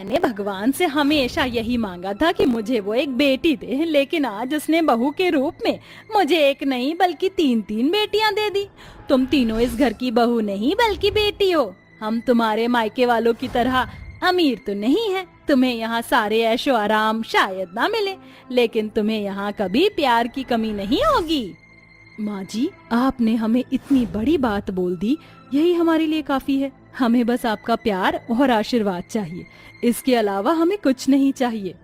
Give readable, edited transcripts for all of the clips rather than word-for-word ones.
मैंने भगवान से हमेशा यही मांगा था कि मुझे वो एक बेटी दे, लेकिन आज उसने बहू के रूप में मुझे एक नहीं बल्कि 3-3 बेटियां दे दी। तुम तीनों इस घर की बहू नहीं बल्कि बेटी हो। हम तुम्हारे मायके वालों की तरह अमीर तो नहीं है, तुम्हें यहाँ सारे ऐशो आराम शायद ना मिले, लेकिन तुम्हें यहाँ कभी प्यार की कमी नहीं होगी। माँ जी, आपने हमें इतनी बड़ी बात बोल दी, यही हमारे लिए काफी है। हमें बस आपका प्यार और आशीर्वाद चाहिए, इसके अलावा हमें कुछ नहीं चाहिए।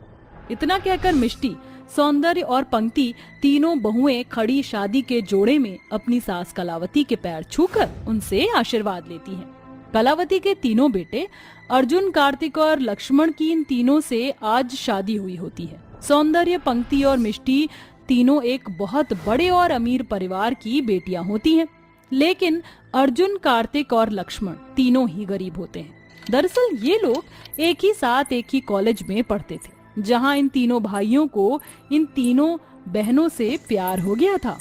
इतना कहकर मिष्टी, सौंदर्य और पंक्ति तीनों बहुएं खड़ी शादी के जोड़े में अपनी सास कलावती के पैर छूकर उनसे आशीर्वाद लेती हैं। कलावती के तीनों बेटे अर्जुन, कार्तिक और लक्ष्मण की इन तीनों से आज शादी हुई होती है। सौंदर्य, पंक्ति और मिष्टी तीनों एक बहुत बड़े और अमीर परिवार की बेटियां होती हैं, लेकिन अर्जुन, कार्तिक और लक्ष्मण तीनों ही गरीब होते हैं। दरअसल ये लोग एक ही साथ एक ही कॉलेज में पढ़ते थे, जहां इन तीनों भाइयों को इन तीनों बहनों से प्यार हो गया था।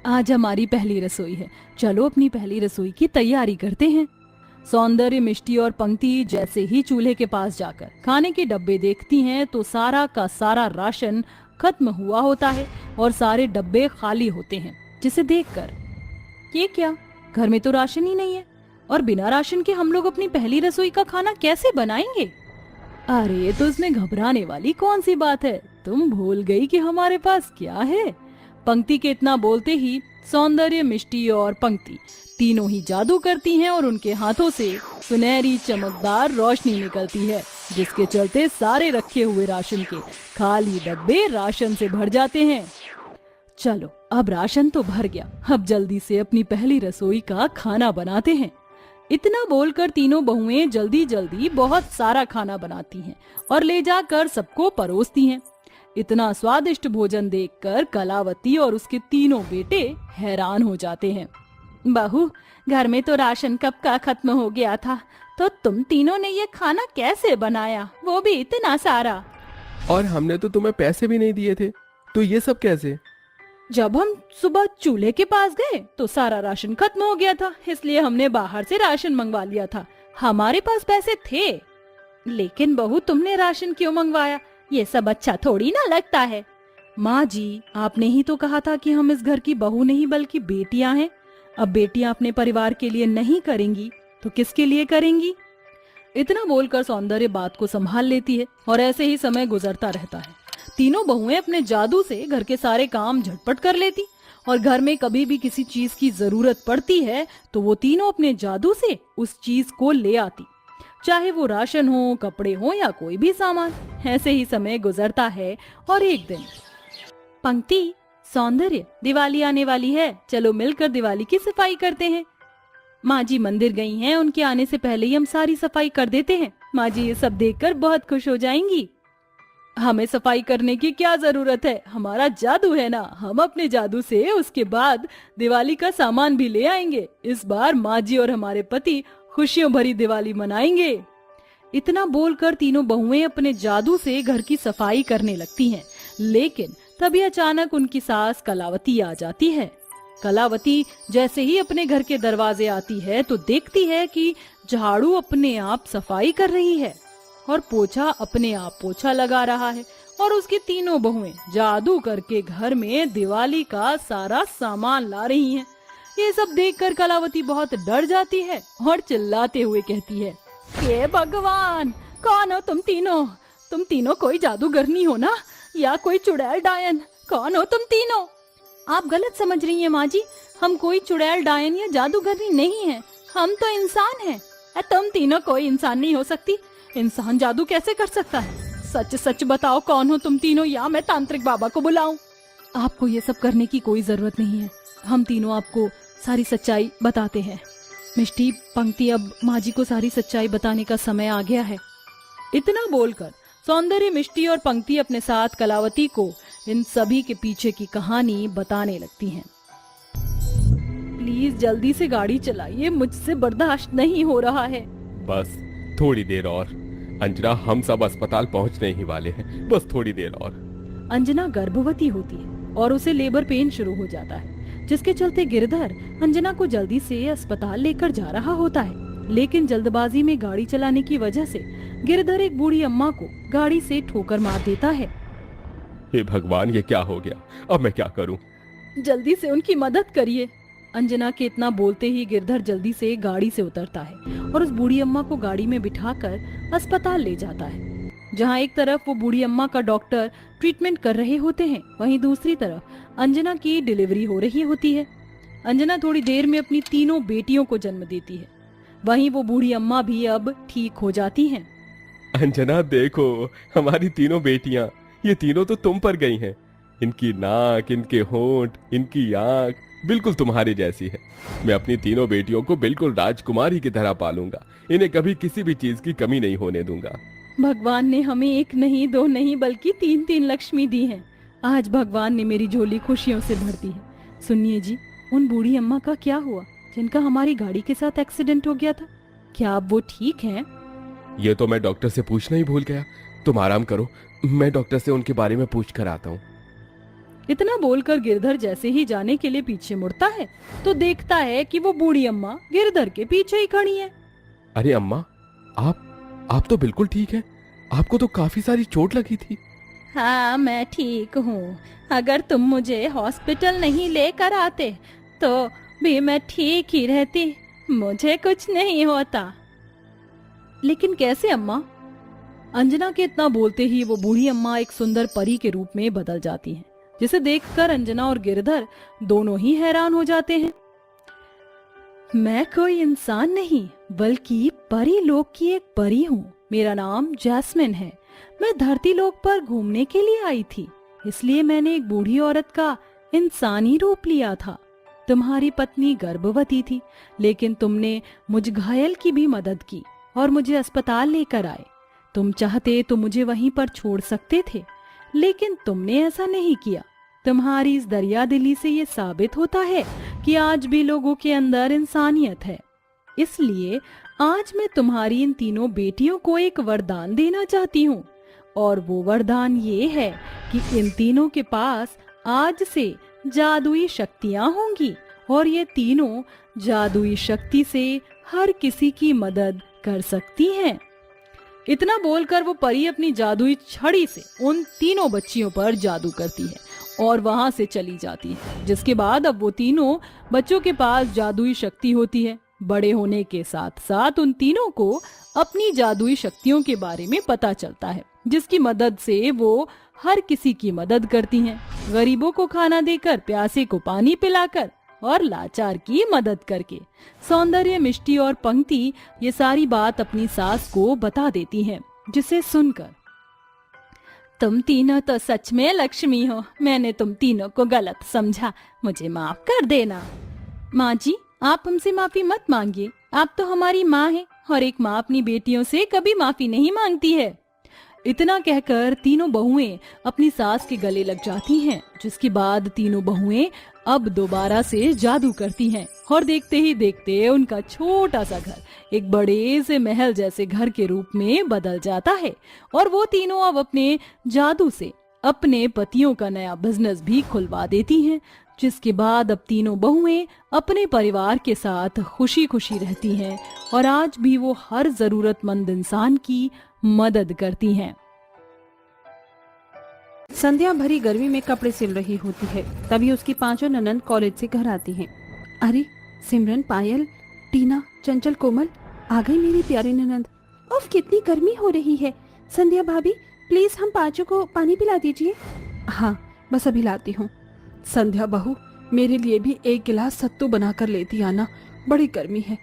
आज हमारी पहली रसोई है, चलो अपनी पहली रसोई की तैयारी करते हैं। सौंदर्य, मिष्टी और पंक्ति जैसे ही चूल्हे के पास जाकर खाने के डब्बे देखती हैं तो सारा का सारा राशन खत्म हुआ होता है और सारे डब्बे खाली होते हैं, जिसे देखकर ये क्या, घर में तो राशन ही नहीं है और बिना राशन के हम लोग अपनी पहली रसोई का खाना कैसे बनाएंगे। अरे तो इसमें घबराने वाली कौन सी बात है, तुम भूल गई कि हमारे पास क्या है। पंक्ति के इतना बोलते ही सौंदर्य, मिष्टी और पंक्ति तीनों ही जादू करती हैं और उनके हाथों से सुनहरी चमकदार रोशनी निकलती है, जिसके चलते सारे रखे हुए राशन के खाली डब्बे राशन से भर जाते हैं। चलो अब राशन तो भर गया, अब जल्दी से अपनी पहली रसोई का खाना बनाते हैं। इतना बोलकर तीनों बहुएं जल्दी जल्दी बहुत सारा खाना बनाती हैं और ले जाकर सबको परोसती हैं। इतना स्वादिष्ट भोजन देखकर कलावती और उसके तीनों बेटे हैरान हो जाते हैं। बहू, घर में तो राशन कब का खत्म हो गया था, तो तुम तीनों ने ये खाना कैसे बनाया, वो भी इतना सारा। और हमने तो तुम्हें पैसे भी नहीं दिए थे, तो ये सब कैसे? जब हम सुबह चूल्हे के पास गए तो सारा राशन खत्म हो गया था, इसलिए हमने बाहर से राशन मंगवा लिया था। हमारे पास पैसे थे। लेकिन बहू, तुमने राशन क्यों मंगवाया, ये सब अच्छा थोड़ी ना लगता है। माँ जी, आपने ही तो कहा था कि हम इस घर की बहू नहीं बल्कि बेटियां हैं। अब बेटियां अपने परिवार के लिए नहीं करेंगी तो किसके लिए करेंगी। इतना बोलकर सौंदर्य बात को संभाल लेती है और ऐसे ही समय गुजरता रहता है। तीनों बहुएं अपने जादू से घर के सारे काम झटपट कर लेती और घर में कभी भी किसी चीज की जरूरत पड़ती है तो वो तीनों अपने जादू से उस चीज को ले आती, चाहे वो राशन हो, कपड़े हो या कोई भी सामान। ऐसे ही समय गुजरता है और एक दिन, पंक्ति, सौंदर्य, दिवाली आने वाली है, चलो मिलकर दिवाली की सफाई करते हैं। माँ जी मंदिर गई हैं, उनके आने से पहले ही हम सारी सफाई कर देते हैं। माँ जी ये सब देखकर बहुत खुश हो जाएंगी। हमें सफाई करने की क्या जरूरत है, हमारा जादू है ना, हम अपने जादू से उसके बाद दिवाली का सामान भी ले आएंगे। इस बार माँ जी और हमारे पति खुशियों भरी दिवाली मनाएंगे। इतना बोलकर तीनों बहुएं अपने जादू से घर की सफाई करने लगती हैं, लेकिन तभी अचानक उनकी सास कलावती आ जाती है। कलावती जैसे ही अपने घर के दरवाजे आती है तो देखती है कि झाड़ू अपने आप सफाई कर रही है और पोछा अपने आप पोछा लगा रहा है और उसकी तीनों बहुएं जादू करके घर में दिवाली का सारा सामान ला रही हैं। ये सब देखकर कलावती बहुत डर जाती है और चिल्लाते हुए कहती है, ये भगवान, कौन हो तुम तीनों? तुम तीनों कोई जादूगरनी हो ना, या कोई चुड़ैल डायन? कौन हो तुम तीनों? आप गलत समझ रही हैं माँ जी, हम कोई चुड़ैल डायन या जादूगरनी नहीं है, हम तो इंसान हैं। तुम तीनों कोई इंसान नहीं हो सकती, इंसान जादू कैसे कर सकता है? सच सच बताओ कौन हो तुम तीनों, या मैं तांत्रिक बाबा को बुलाऊं? आपको ये सब करने की कोई जरूरत नहीं है, हम तीनों आपको सारी सच्चाई बताते हैं। मिष्टी, पंक्ति, अब माँ जी को सारी सच्चाई बताने का समय आ गया है। इतना बोलकर सौंदर्य, मिष्टी और पंक्ति अपने साथ कलावती को इन सभी के पीछे की कहानी बताने लगती हैं। प्लीज जल्दी से गाड़ी चलाइए, मुझसे बर्दाश्त नहीं हो रहा है। बस थोड़ी देर और अंजना, हम सब अस्पताल पहुंचने ही वाले हैं, बस थोड़ी देर और। अंजना गर्भवती होती है और उसे लेबर पेन शुरू हो जाता है, जिसके चलते गिरधर अंजना को जल्दी से अस्पताल लेकर जा रहा होता है। लेकिन जल्दबाजी में गाड़ी चलाने की वजह से गिरधर एक बूढ़ी अम्मा को गाड़ी से ठोकर मार देता है। हे भगवान, ये क्या हो गया? अब मैं क्या करूं? जल्दी से उनकी मदद करिए। अंजना के इतना बोलते ही गिरधर जल्दी से गाड़ी से उतरता है और उस बूढ़ी अम्मा को गाड़ी में बिठाकर अस्पताल ले जाता है, जहां एक तरफ वो बूढ़ी अम्मा का डॉक्टर ट्रीटमेंट कर रहे होते हैं, वहीं दूसरी तरफ अंजना की डिलीवरी हो रही होती है। अंजना थोड़ी देर में अपनी तीनों बेटियों को जन्म देती है। वहीं वो बूढ़ी अम्मा भी अब ठीक हो जाती हैं। अंजना देखो, हमारी तीनों बेटियां, ये तीनों तो तुम पर गई हैं। इनकी नाक, इनके होंठ, इनकी आंख बिल्कुल तुम्हारी जैसी है। मैं अपनी तीनों बेटियों को बिल्कुल राजकुमारी की तरह पालूंगा। इन्हें कभी किसी भी चीज की कमी नहीं होने दूंगा। भगवान ने हमें एक नहीं, दो नहीं, बल्कि तीन तीन लक्ष्मी दी हैं। आज भगवान ने मेरी झोली खुशियों से भर दी है। सुनिए जी, उन बूढ़ी अम्मा का क्या हुआ जिनका हमारी गाड़ी के साथ एक्सीडेंट हो गया था? क्या अब वो ठीक हैं? ये तो मैं डॉक्टर से पूछना ही भूल गया। तुम आराम करो, मैं डॉक्टर से उनके बारे में पूछ कर आता हूँ। इतना बोलकर गिरधर जैसे ही जाने के लिए पीछे मुड़ता है तो देखता है कि वो बूढ़ी अम्मा गिरधर के पीछे ही खड़ी है। अरे अम्मा, आप तो बिल्कुल ठीक हैं। आपको तो काफी सारी चोट लगी थी। हाँ, मैं ठीक हूँ। अगर तुम मुझे हॉस्पिटल नहीं लेकर आते तो भी मैं ठीक ही रहती। मुझे कुछ नहीं होता। लेकिन कैसे अम्मा? अंजना के इतना बोलते ही वो बूढ़ी अम्मा एक सुंदर परी के रूप में बदल जाती हैं, जिसे देखकर अंजना और गिरधर दोनों ही हैरान हो जाते हैं। मैं कोई इंसान नहीं बल्कि परी लोक की एक परी हूँ। मेरा नाम जैस्मिन है। मैं धरती लोक पर घूमने के लिए आई थी, इसलिए मैंने एक बूढ़ी औरत का इंसानी रूप लिया था। तुम्हारी पत्नी गर्भवती थी, लेकिन तुमने मुझ घायल की भी मदद की और मुझे अस्पताल लेकर आए। तुम चाहते तो मुझे वहीं पर छोड़ सकते थे, लेकिन तुमने ऐसा नहीं किया। तुम्हारी इस दरियादिली से ये साबित होता है कि आज भी लोगों के अंदर इंसानियत है। इसलिए आज मैं तुम्हारी इन तीनों बेटियों को एक वरदान देना चाहती हूँ, और वो वरदान ये है कि इन तीनों के पास आज से जादुई शक्तियाँ होंगी और ये तीनों जादुई शक्ति से हर किसी की मदद कर सकती हैं। इतना बोलकर वो परी अपनी जादुई छड़ी से उन तीनों बच्चियों पर जादू करती है और वहां से चली जाती है, जिसके बाद अब वो तीनों बच्चों के पास जादुई शक्ति होती है। बड़े होने के साथ साथ उन तीनों को अपनी जादुई शक्तियों के बारे में पता चलता है, जिसकी मदद से वो हर किसी की मदद करती हैं। गरीबों को खाना देकर, प्यासे को पानी पिलाकर और लाचार की मदद करके। सौंदर्य, मिष्टी और पंक्ति ये सारी बात अपनी सास को बता देती हैं, जिसे सुनकर तुम तीनों तो सच में लक्ष्मी हो। मैंने तुम तीनों को गलत समझा, मुझे माफ कर देना। माँ जी, आप हमसे माफी मत मांगिए। आप तो हमारी माँ हैं और एक माँ अपनी बेटियों से कभी माफी नहीं मांगती है। इतना कहकर तीनों बहुएं अपनी सास के गले लग जाती हैं, जिसके बाद तीनों बहुएं अब दोबारा से जादू करती हैं और देखते ही देखते उनका छोटा सा घर एक बड़े से महल जैसे घर के रूप में बदल जाता है और वो तीनों अब अपने जादू से अपने पतियों का नया बिजनेस भी खुलवा देती हैं, जिसके बाद अब तीनों बहुएं अपने परिवार के साथ खुशी खुशी रहती हैं और आज भी वो हर जरूरतमंद इंसान की मदद करती हैं। संध्या भरी गर्मी में कपड़े सिल रही होती है, तभी उसकी पांचों ननंद कॉलेज से घर आती हैं। अरे सिमरन, पायल, टीना, चंचल, कोमल, आ गई मेरी प्यारी ननंद। उफ, कितनी गर्मी हो रही है। संध्या भाभी, प्लीज हम पांचों को पानी पिला दीजिए। हाँ, बस अभी लाती हूँ। संध्या बहू, मेरे लिए भी एक गिलास सत्तू बनाकर लेती आना, बड़ी गर्मी है।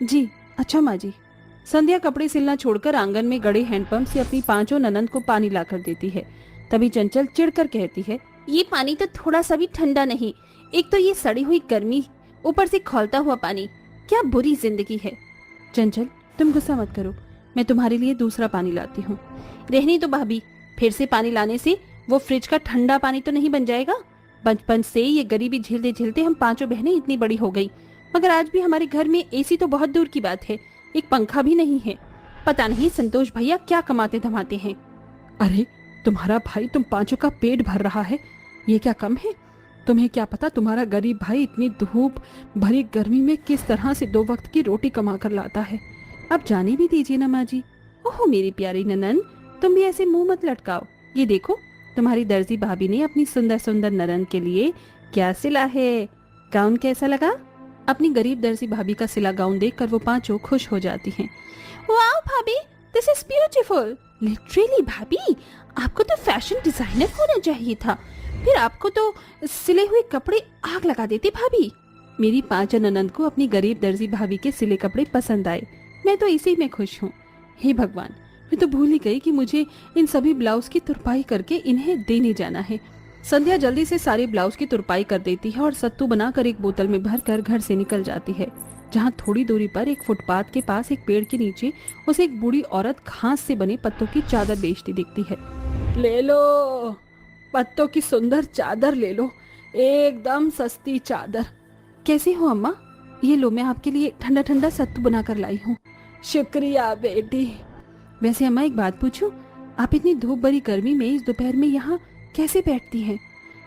जी अच्छा माँ जी। संध्या कपड़े सिलना छोड़कर आंगन में गड़े हैंडपंप से अपनी पांचों ननंद को पानी लाकर देती है। तभी चंचल चिढ़कर कहती है, ये पानी तो थोड़ा सा भी ठंडा नहीं। एक तो ये सड़ी हुई गर्मी, ऊपर से खौलता हुआ पानी, क्या बुरी जिंदगी है। चंचल, तुम गुस्सा मत करो, मैं तुम्हारे लिए दूसरा पानी लाती हूँ। रहनी तो भाभी, फिर से पानी लाने से वो फ्रिज का ठंडा पानी तो नहीं बन जाएगा। बचपन से ये गरीबी झेलते झेलते हम पांचों बहनें इतनी बड़ी हो गई, मगर आज भी हमारे घर में एसी तो बहुत दूर की बात है, एक पंखा भी नहीं है। पता नहीं संतोष भैया क्या कमाते धमाते हैं। अरे तुम्हारा भाई तुम पांचों का पेट भर रहा है, ये क्या कम है? तुम्हें क्या पता तुम्हारा गरीब भाई इतनी धूप भरी गर्मी में किस तरह से 2 वक्त की रोटी कमा कर लाता है। अब जाने भी दीजिए ना माँ जी। ओहो मेरी प्यारी ननन, तुम भी ऐसे मुंह मत लटकाओ। ये देखो तुम्हारी दर्जी भाभी ने अपनी सुंदर सुंदर ननन के लिए क्या सिला है। गाउन कैसा लगा? अपनी गरीब दर्जी भाभी का सिला गाउन देखकर वो पांचों खुश हो जाती हैं। वाओ भाभी, दिस इज ब्यूटीफुल। लिटरली भाभी, आपको तो फैशन डिजाइनर होना चाहिए था, फिर आपको तो सिले हुए कपड़े आग लगा देते भाभी। मेरी 5 ननद को अपनी गरीब दर्जी भाभी के सिले कपड़े पसंद आए, मैं तो इसी में खुश हूँ। हे भगवान, मैं तो भूल ही गई कि मुझे इन सभी ब्लाउज की तुरपाई करके इन्हें देने जाना है। संध्या जल्दी से सारे ब्लाउज की तुरपाई कर देती है और सत्तू बनाकर एक बोतल में भरकर घर से निकल जाती है, जहाँ थोड़ी दूरी पर एक फुटपाथ के पास एक पेड़ के नीचे उसे एक बूढ़ी औरत घास से बने पत्तों की चादर बेचती दिखती है। ले लो, पत्तों की सुंदर चादर ले लो, एकदम सस्ती चादर। कैसी हो अम्मा? ये लो, मैं आपके लिए ठंडा ठंडा सत्तू बनाकर लाई हूँ। शुक्रिया बेटी। वैसे अम्मा एक बात पूछूं, आप इतनी धूप भरी गर्मी में इस दोपहर में यहाँ कैसे बैठती हैं?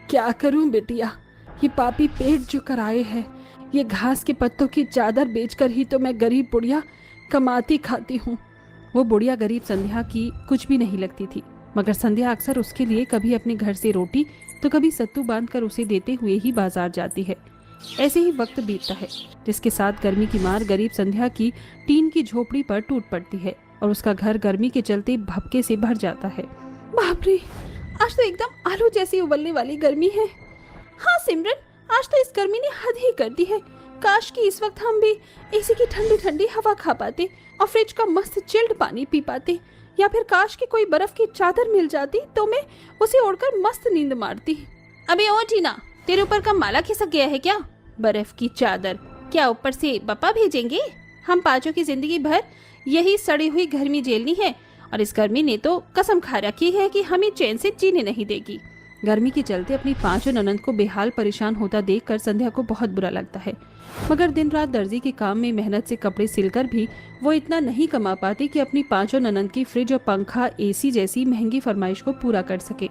क्या करूं बिटिया, ये पापी पेट जो कराए है, ये घास के पत्तों की चादर बेचकर ही तो मैं गरीब बुढ़िया कमाती खाती हूँ। वो बुढ़िया गरीब संध्या की कुछ भी नहीं लगती थी, मगर संध्या अक्सर उसके लिए कभी अपने घर से रोटी तो कभी सत्तू बांधकर उसे देते हुए ही बाजार जाती है। ऐसे ही वक्त बीतता है, जिसके साथ गर्मी की मार गरीब संध्या की टीन की झोपड़ी पर टूट पड़ती है और उसका घर गर्मी के चलते भपके से भर जाता है। बाप रे, आज तो एकदम आलू जैसी उबलने वाली गर्मी है। हाँ सिमरन, आज तो इस गर्मी ने हद ही कर दी है। काश कि इस वक्त हम भी एसी की ठंडी ठंडी हवा खा पाते और फ्रिज का मस्त चिल्ड पानी पी पाते, या फिर काश कि कोई बर्फ की चादर मिल जाती तो मैं उसे ओढ़कर मस्त नींद मारती। अबे ओ टीना, तेरे ऊपर का माला खिसक गया है क्या? बर्फ की चादर क्या ऊपर से बप्पा भेजेंगे? हम पांचों की जिंदगी भर यही सड़ी हुई गर्मी झेलनी है और इस गर्मी ने तो कसम खा रखी है कि हमें चैन से जीने नहीं देगी। गर्मी के चलते अपनी 5 ननद को बेहाल परेशान होता देखकर संध्या को बहुत बुरा लगता है, मगर दिन रात दर्जी के काम में मेहनत से कपड़े सिलकर भी वो इतना नहीं कमा पाती कि अपनी 5 ननद की फ्रिज और पंखा एसी जैसी महंगी फरमाइश को पूरा कर सके।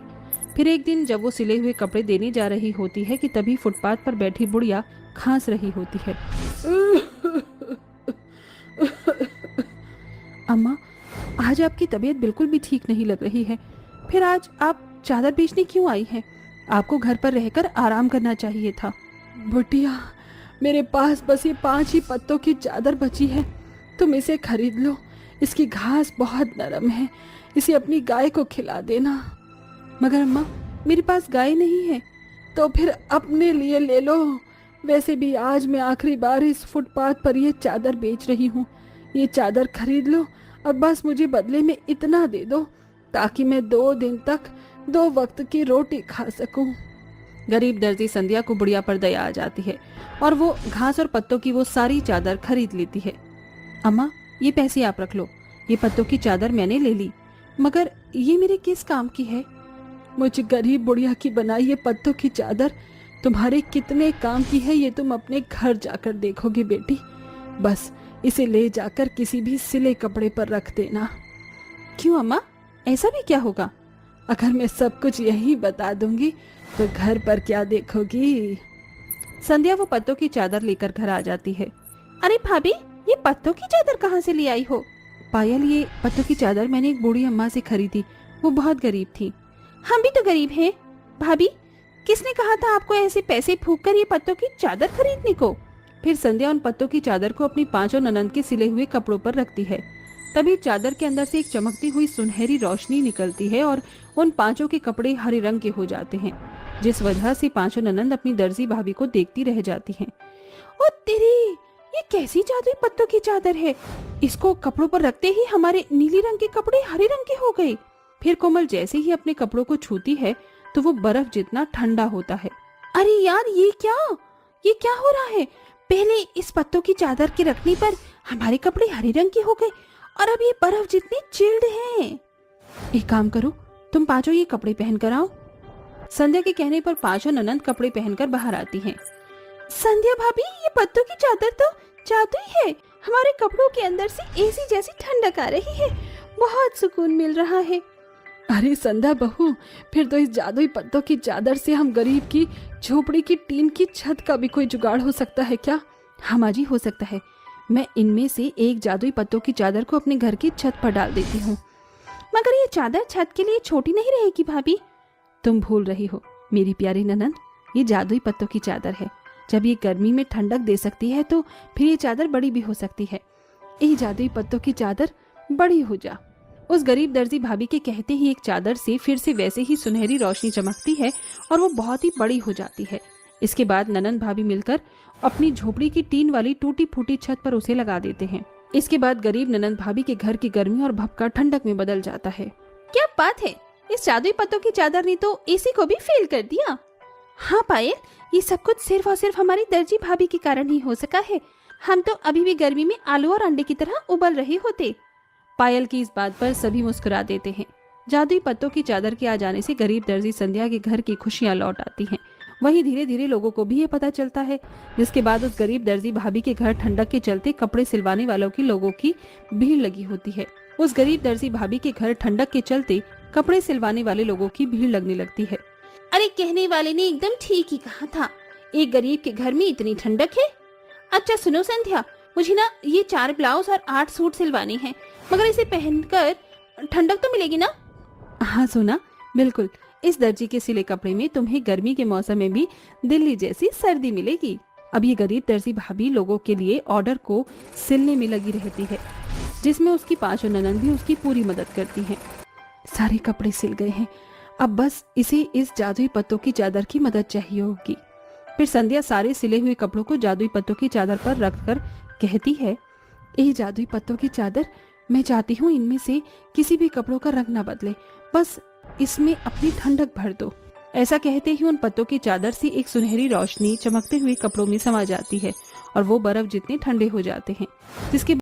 फिर एक दिन जब वो सिले हुए कपड़े देने जा रही होती है कि तभी फुटपाथ पर बैठी बुढ़िया खांस रही होती है। अम्मा, आज आपकी तबीयत बिल्कुल भी ठीक नहीं लग रही है, फिर आज आप चादर बेचने क्यों आई हैं? आपको घर पर रहकर आराम करना चाहिए था। बुढ़िया, मेरे पास बस ये 5 ही पत्तों की चादर बची है, तुम इसे खरीद लो। इसकी घास बहुत नरम है, इसे अपनी गाय को खिला देना। मगर अम्मा, मेरे पास गाय नहीं है। तो फिर अपने लिए ले लो। वैसे भी आज मैं आखिरी बार इस फुटपाथ पर ये चादर बेच रही हूँ। ये चादर खरीद लो और बस मुझे बदले में इतना दे दो ताकि मैं 2 दिन तक 2 वक्त की रोटी खा सकूं। गरीब दर्जी संध्या को बुढ़िया पर दया आ जाती है और वो घास और पत्तों की वो सारी चादर खरीद लेती है। अम्मा, ये पैसे आप रख लो, ये पत्तों की चादर मैंने ले ली, मगर ये मेरे किस काम की है? मुझ गरीब बुढ़िया की बनाई ये पत्तों की चादर तुम्हारे कितने काम की है ये तुम अपने घर जाकर देखोगे बेटी। बस इसे ले जाकर किसी भी सिले कपड़े पर रख देना। क्यों अम्मा, ऐसा भी क्या होगा? अगर मैं सब कुछ यही बता दूंगी तो घर पर क्या देखोगी? संध्या वो पत्तों की चादर लेकर घर आ जाती है। अरे भाभी, ये पत्तों की चादर कहाँ से ले आई हो? पायल, ये पत्तों की चादर मैंने एक बूढ़ी अम्मा से खरीदी, वो बहुत गरीब थी। हम भी तो गरीब हैं। भाभी, किसने कहा था आपको ऐसे पैसे फूंक कर ये पत्तों की चादर खरीदने को? फिर संध्या उन पत्तों की चादर को अपनी 5 ननद के सिले हुए कपड़ों पर रखती है। तभी चादर के अंदर से एक चमकती हुई सुनहरी रोशनी निकलती है और उन 5 के कपड़े हरे रंग के हो जाते हैं, जिस वजह से 5 ननद अपनी दर्जी भाभी को देखती रह जाती हैं। ओ तेरी, ये कैसी जादुई पत्तों की चादर है? इसको कपड़ों पर रखते ही हमारे नीली रंग के कपड़े हरे रंग के हो गए। फिर कोमल जैसे ही अपने कपड़ों को छूती है तो वो बर्फ जितना ठंडा होता है। अरे यार, ये क्या हो रहा है? पहले इस पत्तों की चादर के रखने पर हमारे कपड़े हरे रंग के हो गए और अब ये बर्फ जितने चिल्ड हैं। एक काम करो, तुम 5 ये कपड़े पहन कर आओ। संध्या के कहने पर 5 ननद कपड़े पहनकर बाहर आती हैं। संध्या भाभी, ये पत्तों की चादर तो जादुई है। हमारे कपड़ों के अंदर से एसी जैसी ठंडक आ रही है, बहुत सुकून मिल रहा है। अरे संध्या बहू, फिर तो इस जादुई पत्तों की चादर से हम गरीब की झोपड़ी की टीन की छत का भी कोई जुगाड़ हो सकता है क्या? हाँ माँ जी, हो सकता है। मैं इनमें से एक जादुई पत्तों की चादर को अपने घर की छत पर डाल देती हूँ। मगर ये चादर छत के लिए छोटी नहीं रहेगी भाभी। तुम भूल रही हो मेरी प्यारी ननद, ये जादुई पत्तों की चादर है। जब ये गर्मी में ठंडक दे सकती है तो फिर ये चादर बड़ी भी हो सकती है। ये जादुई पत्तों की चादर बड़ी हो जा। उस गरीब दर्जी भाभी के कहते ही एक चादर से फिर से वैसे ही सुनहरी रोशनी चमकती है और वो बहुत ही बड़ी हो जाती है। इसके बाद ननंद भाभी मिलकर अपनी झोपड़ी की टीन वाली टूटी फूटी छत पर उसे लगा देते हैं। इसके बाद गरीब ननंद भाभी के घर की गर्मी और भपका ठंडक में बदल जाता है। क्या बात है, इस जादुई पत्तों की चादर ने तो एसी को भी फेल कर दिया। हाँ पायल, ये सब कुछ सिर्फ और सिर्फ हमारी दर्जी भाभी के कारण ही हो सका है। हम तो अभी भी गर्मी में आलू और अंडे की तरह उबल रहे होते। पायल की इस बात पर सभी मुस्कुरा देते हैं। जादुई पत्तों की चादर के आ जाने से गरीब दर्जी संध्या के घर की खुशियां लौट आती हैं। वहीं धीरे धीरे लोगों को भी ये पता चलता है, जिसके बाद उस गरीब दर्जी भाभी के घर ठंडक के चलते कपड़े सिलवाने वालों की लोगों की भीड़ लगी होती है। उस गरीब दर्जी भाभी के घर ठंडक के चलते कपड़े सिलवाने वाले लोगों की भीड़ लगने लगती है। अरे कहने वाले ने एकदम ठीक ही कहा था, एक गरीब के घर में इतनी ठंडक है। अच्छा सुनो संध्या, मुझे ना ये 4 ब्लाउज और 8 सूट सिलवाने हैं, मगर इसे पहनकर ठंडक तो मिलेगी ना? हाँ सोना, बिल्कुल। इस दर्जी के सिले कपड़े में तुम्हें गर्मी के मौसम में भी दिल्ली जैसी सर्दी मिलेगी। अब ये गरीब दर्जी भाभी लोगों के लिए ऑर्डर को सिलने में लगी रहती है, जिसमें उसकी 5 ननद भी उसकी पूरी मदद करती हैं। सारे कपड़े सिल गए हैं, अब बस इसे इस जादुई पत्तों की चादर की मदद चाहिए होगी। फिर संध्या सारे सिले हुए कपड़ों को जादुई पत्तों की चादर पर रखकर कहती है, ये जादुई पत्तों की चादर, मैं चाहती हूँ इनमें से किसी भी कपड़ों का रंग न बदले, बस इसमें अपनी ठंडक भर दो। ऐसा कहते ही उन पत्तों की चादर से एक सुनहरी रोशनी चमकते हुए कपड़ों में समा जाती है और वो बर्फ जितने ठंडे हो जाते हैं, जिसके